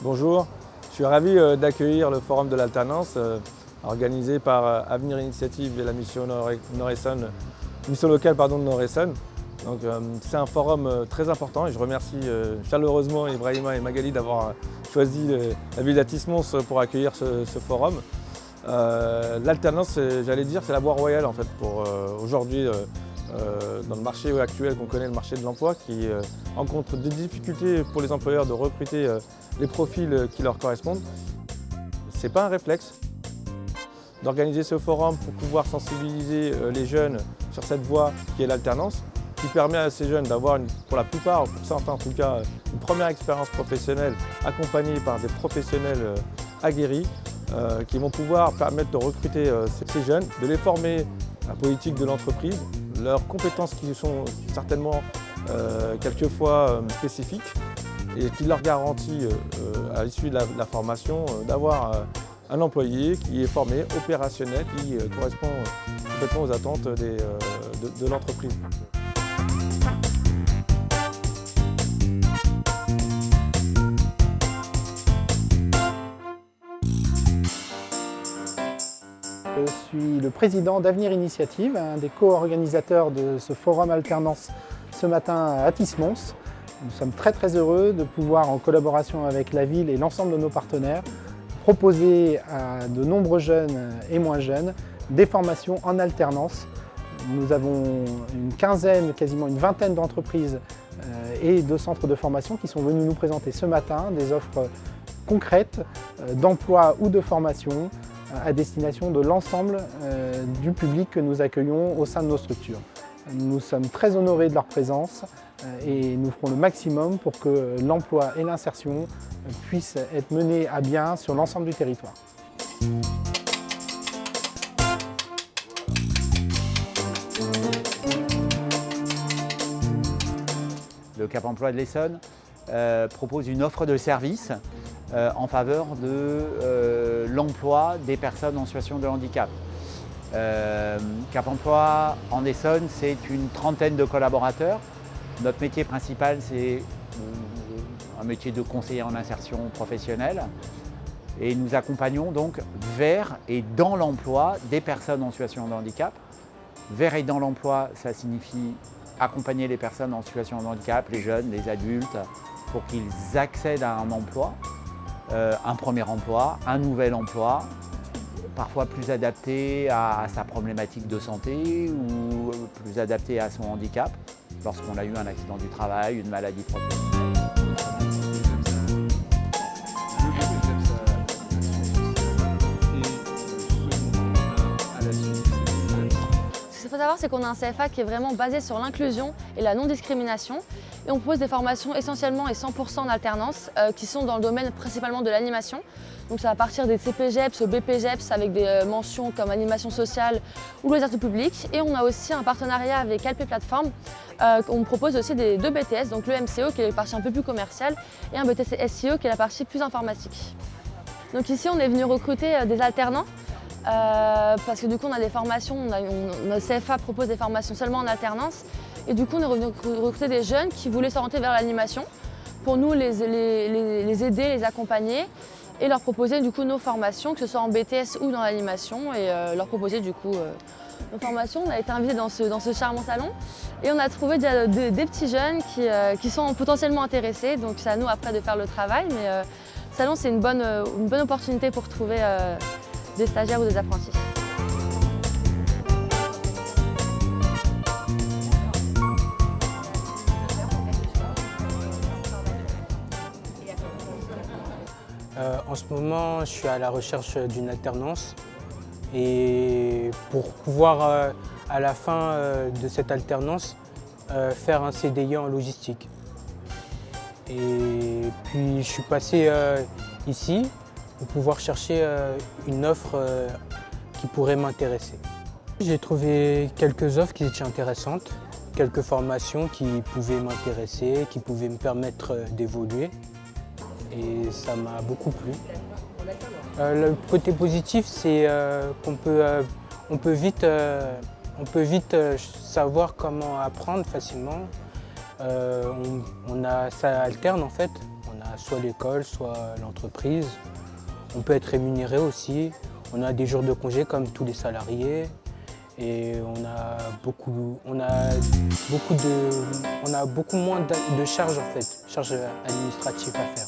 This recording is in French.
Bonjour, je suis ravi d'accueillir le Forum de l'Alternance organisé par Avenir Initiative et la mission Nord-Essonne, mission locale de Nord-Essonne. C'est un forum très important et je remercie chaleureusement Ibrahima et Magali d'avoir choisi la ville d'Athis-Mons pour accueillir ce forum. L'alternance, j'allais dire, c'est la voie royale en fait pour aujourd'hui dans le marché actuel qu'on connaît, le marché de l'emploi, qui rencontre des difficultés pour les employeurs de recruter les profils qui leur correspondent. Ce n'est pas un réflexe d'organiser ce forum pour pouvoir sensibiliser les jeunes sur cette voie qui est l'alternance, qui permet à ces jeunes d'avoir, pour la plupart, pour certains en tout cas, une première expérience professionnelle accompagnée par des professionnels aguerris qui vont pouvoir permettre de recruter ces jeunes, de les former à la politique de l'entreprise, leurs compétences qui sont certainement quelquefois spécifiques et qui leur garantit à l'issue de la formation d'avoir un employé qui est formé, opérationnel, qui correspond complètement aux attentes de l'entreprise. Je suis le président d'Avenir Initiative, un des co-organisateurs de ce forum alternance ce matin à Athis-Mons. Nous sommes très heureux de pouvoir, en collaboration avec la ville et l'ensemble de nos partenaires, proposer à de nombreux jeunes et moins jeunes des formations en alternance. Nous avons une quinzaine, quasiment une vingtaine d'entreprises et de centres de formation qui sont venus nous présenter ce matin des offres concrètes d'emploi ou de formation à destination de l'ensemble du public que nous accueillons au sein de nos structures. Nous sommes très honorés de leur présence et nous ferons le maximum pour que l'emploi et l'insertion puissent être menés à bien sur l'ensemble du territoire. Le Cap Emploi de l'Essonne propose une offre de service en faveur de l'emploi des personnes en situation de handicap. Cap Emploi en Essonne, c'est une trentaine de collaborateurs. Notre métier principal, c'est un métier de conseiller en insertion professionnelle. Et nous accompagnons donc vers et dans l'emploi des personnes en situation de handicap. Vers et dans l'emploi, ça signifie accompagner les personnes en situation de handicap, les jeunes, les adultes, pour qu'ils accèdent à un emploi, un premier emploi, un nouvel emploi, parfois plus adapté à sa problématique de santé ou plus adapté à son handicap, lorsqu'on a eu un accident du travail, une maladie professionnelle. Ce qu'il faut savoir, c'est qu'on a un CFA qui est vraiment basé sur l'inclusion et la non-discrimination. Et on propose des formations essentiellement et 100% en alternance qui sont dans le domaine principalement de l'animation. Donc ça va partir des CPGEPS au BPGEPS avec des mentions comme animation sociale ou loisirs du public. Et on a aussi un partenariat avec Alpe Plateforme. On propose aussi deux BTS, donc le MCO qui est la partie un peu plus commerciale et un BTC SEO qui est la partie plus informatique. Donc ici on est venu recruter des alternants. Parce que du coup on a des formations, notre CFA propose des formations seulement en alternance et du coup on est revenu recruter des jeunes qui voulaient s'orienter vers l'animation pour nous les aider, les accompagner et leur proposer du coup nos formations, que ce soit en BTS ou dans l'animation et leur proposer du coup nos formations. On a été invités dans ce charmant salon et on a trouvé des petits jeunes qui sont potentiellement intéressés, donc c'est à nous après de faire le travail, mais le salon c'est une bonne opportunité pour trouver des stagiaires ou des apprentis. En ce moment, je suis à la recherche d'une alternance et pour pouvoir, à la fin de cette alternance, faire un CDI en logistique. Et puis, je suis passé ici pour pouvoir chercher une offre qui pourrait m'intéresser. J'ai trouvé quelques offres qui étaient intéressantes, quelques formations qui pouvaient m'intéresser, qui pouvaient me permettre d'évoluer. et ça m'a beaucoup plu. Le côté positif, c'est qu'on peut vite savoir comment apprendre facilement. Ça alterne en fait. On a soit l'école, soit l'entreprise. On peut être rémunéré aussi. On a des jours de congé comme tous les salariés. Et on a beaucoup moins de charges en fait, charges administratives à faire.